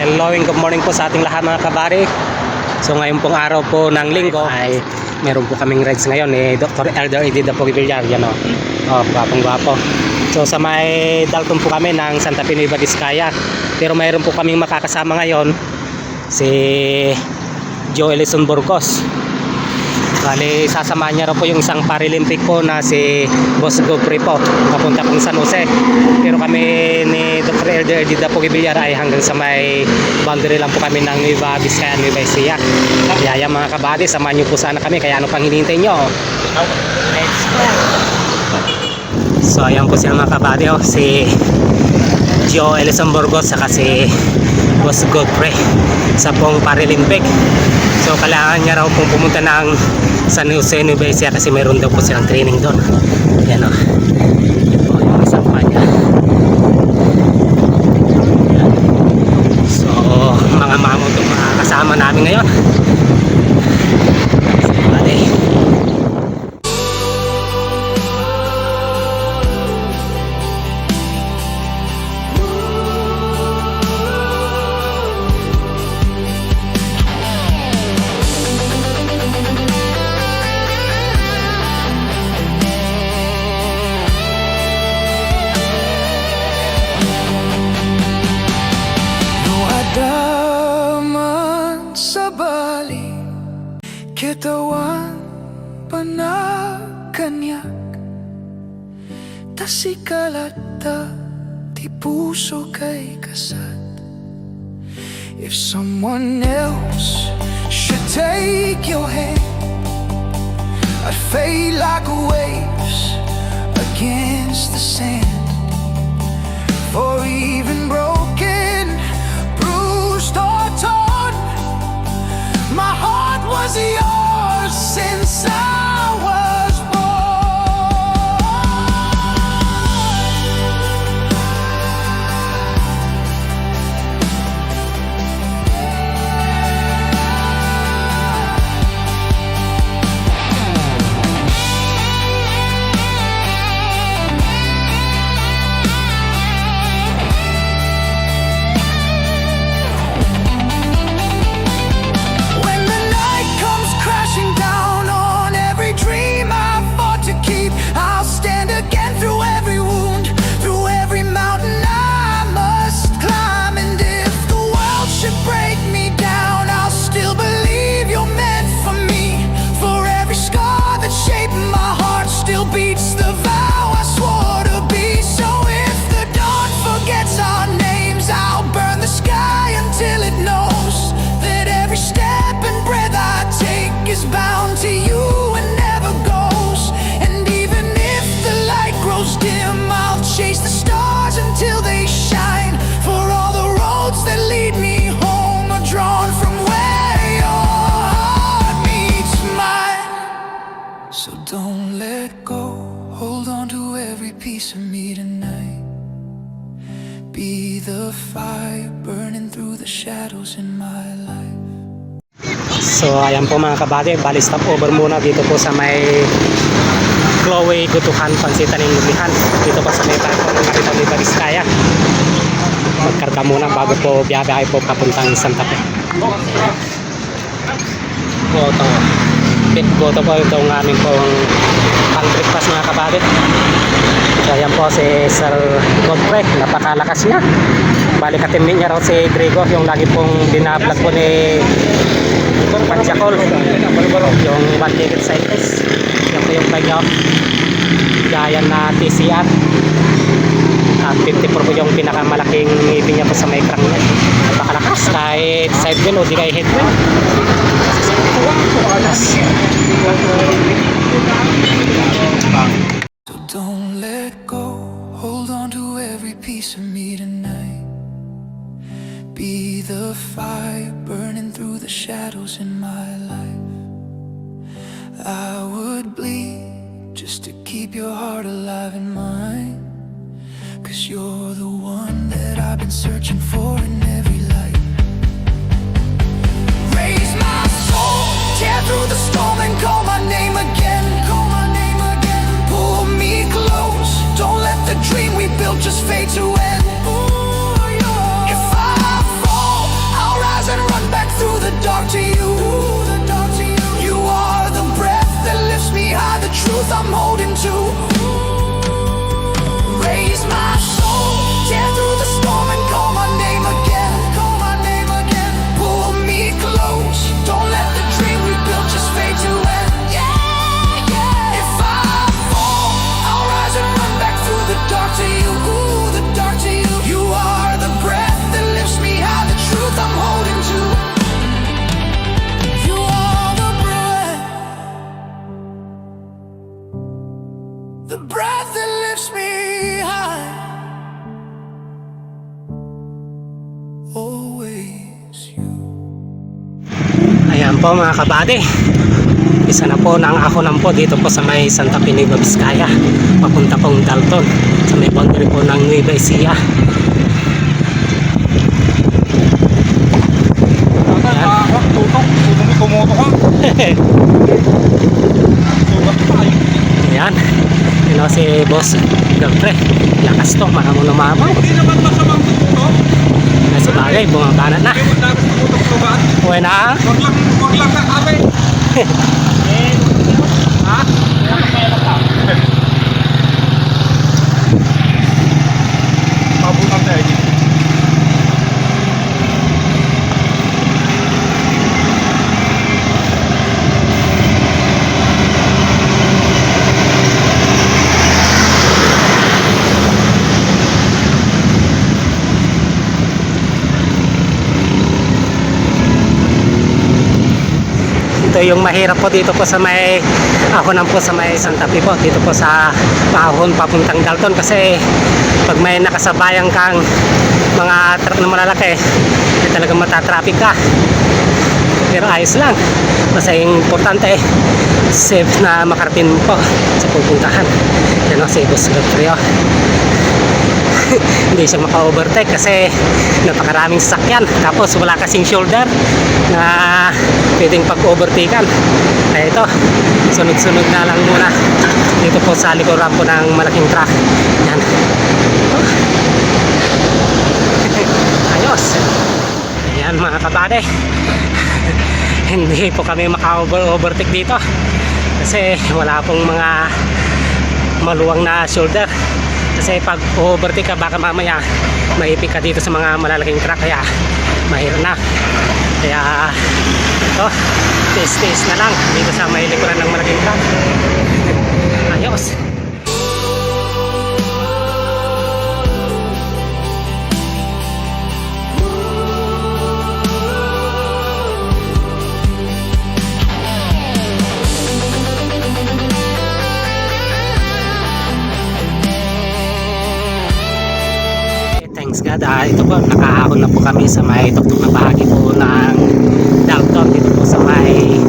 Hello and good morning po sa ating lahat mga kabari. So ngayon pong araw po ng linggo ay meron po kaming rides ngayon ni Dr. Elder Eddie Dapoy Villar. Yan o, gwapong gwapo. So sa may Dalton po kami ng Santa Fe Nueva Vizcaya. Pero mayroon po kaming makakasama ngayon si Joe Ellison Burgos. Bali, sasamahan niya raw po yung isang Paralympic po na si Boss Godfrey po, papunta pong San Jose. Pero kami ni Dr. Elder Eddie Dapoy Villar ay hanggang sa may boundary lang po kami ng Nueva Vizcaya, Nueva Ecija. Kaya mga kabady, samahan niyo po sana kami. Kaya ano pang hinihintay niyo? Let's go! So ayan po sila mga kabady, si Joe Ellison Burgos saka si Boss Godfrey sa pong Paralympic. So kailangan niya raw pong pumunta ng San Jose, Nueva Ecija kasi mayroon daw po silang training doon. Yan o. Yan po yung isang pa niya. Yan. So mga mamo itong mga kasama namin ngayon. So bali. Kitawan panakanyak Tasikalata Di puso kay kasat. If someone else should take your hand, I'd fade like waves against the sand. For even broken, bruised or torn, my heart was yours since I was born. When the night comes crashing down on every dream I fought to keep, I'll stand again through every wound, through every mountain I must climb. And if the world should break me down, I'll still believe you're meant for me. For every scar that shaped my heart still beats the vow I swore to be. So if the dawn forgets our names, I'll burn the sky until it knows that every step and breath I take is bound to you and never goes. And even if the light grows dim, I'll chase the stars until they shine. For all the roads that lead me home are drawn from where your heart meets mine. So don't let go, hold on to every piece of me tonight. Be the fire burning through the shadows in my life. So ayan po mga kabady, bali stop over muna dito po sa may Chloe Gutuhan Pansitan ng Lumihan. Dito po sa may Dalton ng Nueva Vizcaya. Magkarga muna bago po biyahe po papuntang Santa Fe. Goto po itong aming pong pang-breakfast mga kabady. So ayan po si Sir Godfrey, napakalakas niya. Bali katimmin niya raw si Gregor, yung lagi pong binablog po ni Panchakol, yung one-legged cyclist. Yan po yung bike niya, Giant na TCR at 54 po yung pinakamalaking ngipin niya po sa may crank niya. Napakalakas kahit side wind o di kay head wind. So don't let go, hold on to every piece of me tonight. Be the fire burning through the shadows in my life. I would bleed just to keep your heart alive in mine. 'Cause you're the one that I've been searching for in every life. Raise my soul, tear through the storm and call my name again. Call my name again. Pull me close, don't let the dream we built just fade to end. If I fall, po mga kabady, isa na po ng ahonan po dito po sa may Santa Fe, Nueva Vizcaya, papunta pong Dalton sa may boundary po ng Nueva Ecija. Ayan, yun o si Boss Gapre, lakas to, mahamon na mamaw. Hindi naman masamang tutok. Nasa bagay, bumabana na. Hindi mo dapat tutok sa ba? Uwe na. Wag lang na kami. Ha? Pabutan tayo. Ito yung mahirap po dito po sa may ahonan po sa may Santa Fe po, dito po sa Pahon papuntang Dalton, kasi pag may nakasabayang kang mga truck na malalaki, talagang matatraffic ka. Pero ayos lang, basta yung importante safe na makarating po sa pupuntahan. Yan o si Boss Godfrey. Hindi siya maka-overtake kasi napakaraming sasakyan, tapos wala kasing shoulder na pwedeng pag-overtakean. Kaya ito, sunod-sunod na lang muna dito po sa likuran po ng malaking truck. Yan. Ayos. Ayan mga kabady, hindi po kami maka-overtake dito kasi wala pong mga maluwang na shoulder. Kasi pag overtake ka, baka mamaya maipik ka dito sa mga malalaking truck, kaya mahirap na. Kaya ito, tiis-tiis na lang dito sa may likuran ng malaking truck. Ayos. Thanks God. Ito po, nakaahon na po kami sa may tuktok na bahagi po ng Dalton, dito po sa may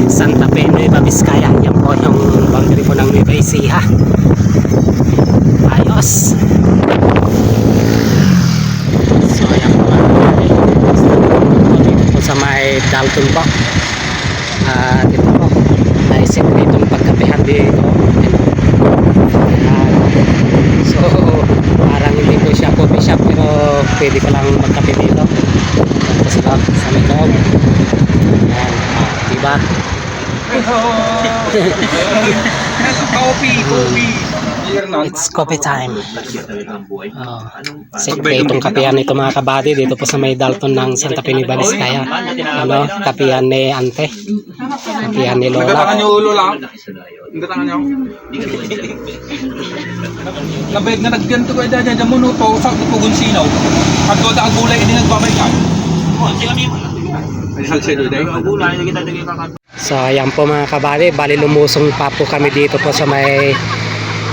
Santa Fe, Nueva Vizcaya. Yan po yung boundary po ng Nueva Ecija. Ayos. So ayan po, dito po sa may Dalton po. Dito po, naisip ditong pagkapihan dito. So parang hindi po siya coffee shop, pero pwede ka lang magkape dito. Tapos lang sa may loob. Ayan, diba? Coffee. It's coffee time. Siyempre itong kapihan nito mga kabady dito po sa may Dalton ng Santa Fe, Nueva Vizcaya. Ano, kapihan ni Ante, kapihan ni Nagkatangan Lola. niyo ulo lang. Nagkatangan niyo. Nabayad nga nagdiyan to ko edad dyan mo no to sa kugun sinaw. Pag doon ang gulay hindi nagbabay ka. So ayan po mga kabady, bali lumusong pa po kami dito po sa may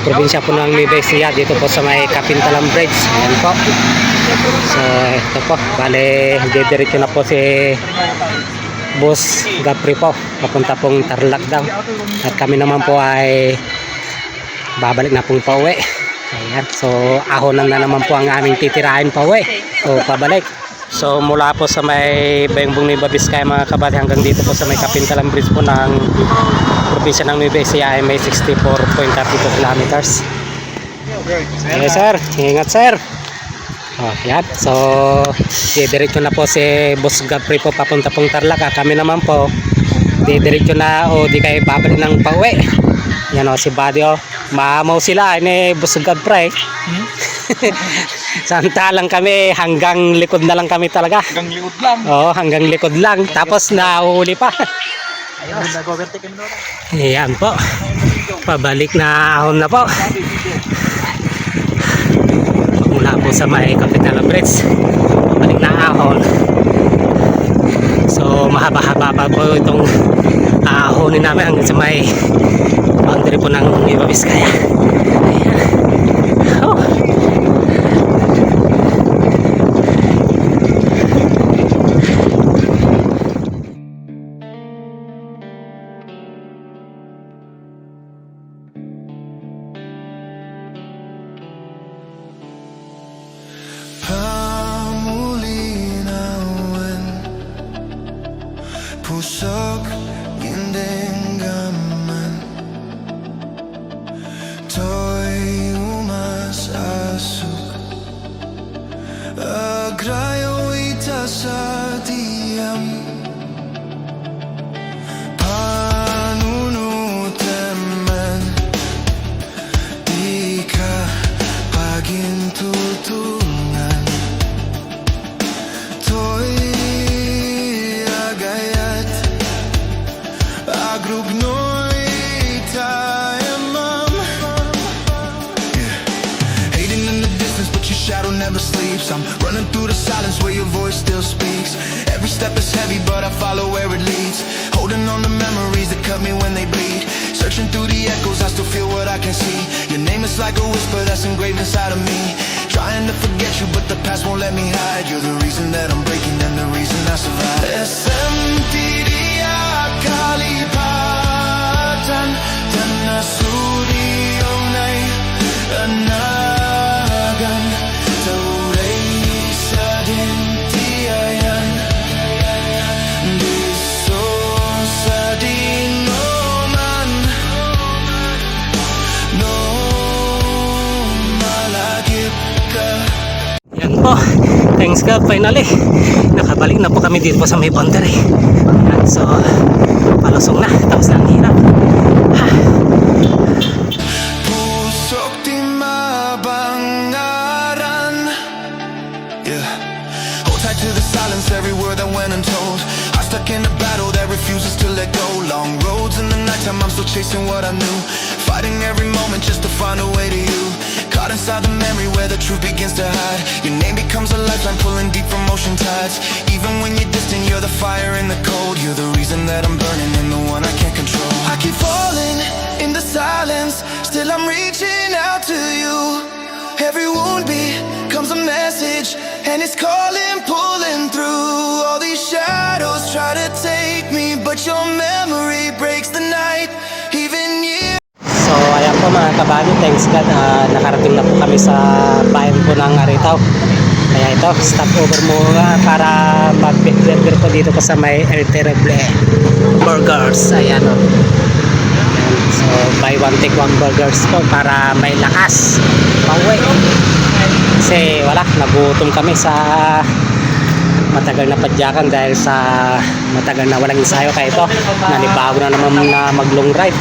probinsya po ng Nueva Ecija, dito po sa may Kapintalan Bridge. Ayan po. So ito po, bali didiretso na po si Boss Gapri po, papunta pong Tarlac daw. At kami naman po ay babalik na pong pauwi. Ayan, so ahonan na naman po ang aming titirahin pauwi o pabalik. So mula po sa may Bayongbong Nueva Vizcaya mga kabady hanggang dito po sa may Kapintalan Bridge po ng probinsya ng Nueva Ecija ay may 64.32 kilometers. Okay sir, ingat sir. Oh, yan. So didiretso na po si Boss Gapri po papunta pong Tarlac. Kami naman po didiretso na o di kayo babalik ng pauwi. Yan o si Buddy o. Maamaw sila ni Boss Gapri. Samantalang kami hanggang likod na lang kami talaga. Hanggang likod lang. Oo, hanggang likod lang. Tapos nahuli pa. Ayan po. Pabalik na ahon na po. Mula po sa may Kapintalan Bridge. Pabalik na ahon. So mahaba-haba pa po itong ahonin namin hanggang sa may boundary po ng Nueva Vizcaya. Ayan. Oh. 부석 인댕가만 to'y umasasok Agrayo itasa diyam Panunutan man Di ka pagintutungan To'y agayat Agrugno'y tayamam Hating in the distance but your shadow never sleeps I'm running through the silence where your voice still speaks Every step is heavy but I follow where it leads Holding on to memories that cut me when they bleed Searching through the echoes I still feel what I can see Your name is like a whisper that's engraved inside of me Trying to forget you but the past won't let me hide You're the reason that I'm breaking and the reason I survive SMTD야 kalipatan Dan nasuriyonay anagan Tauray sa dintiayan Diso sa dinoman No malagip ka Yan po, thanks God, finally nakabalik na po kami dito po sa may boundary. Yan, so palusong na, tapos na ang hirap. Pusok di mabangaran Yeah Hold tight to the silence, every word that went untold I'm stuck in a battle that refuses to let go Long roads in the nighttime, I'm still chasing what I knew Fighting every moment just to find a way to you Caught inside the memory where the truth begins to hide Your name becomes a lifeline pulling deep from ocean tides Even when you're distant, you're the fire in the cold You're the reason that I'm burning and the one I can't control I keep falling in the silence Still I'm reaching out to you Every wound becomes a message And it's calling, pulling through All these shadows try to take me But your memory breaks the night Even years So ayan po mga kabady, thanks God, nakarating na po kami sa bayan po ng Aritaw. Kaya ito, stop over muna para mag-burger po dito po sa may El Terrible Burgers. Ayan o. So buy one take one burgers po para may lakas pauwi. Kasi wala, nagutom kami sa matagal na padyakan dahil sa matagal na walang ensayo. Kaya ito, nanibago na naman na mag long ride.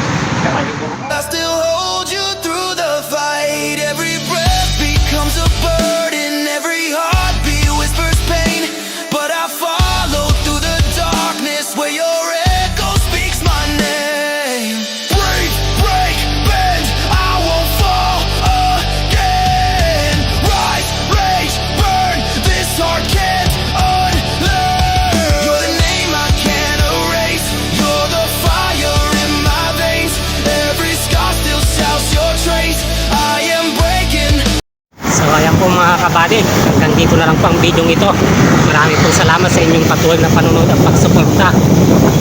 I still hold you through the fight Every breath becomes a burden Every heartbeat whispers pain But I follow through the darkness Where your echo speaks my name Break, break, bend I won't fall again Rise, rage, burn This heart can't unlearn You're the name I can't erase You're the fire in my veins Every scar still shouts your trace I am breaking So ayan po mga kabady, hanggang dito na lang po ang video ito. Maraming pong salamat sa inyong patuloy na panonood at pagsuporta.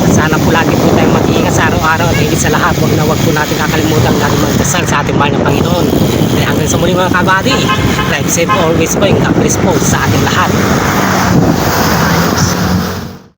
At sana po lagi po tayong mag-iingat sa araw-araw at higit sa lahat, wag po natin kakalimutan lagi magdasal sa ating mahal ng Panginoon. Kaya hanggang sa muli mga kabady, drive safe always po, yung God bless po sa ating lahat.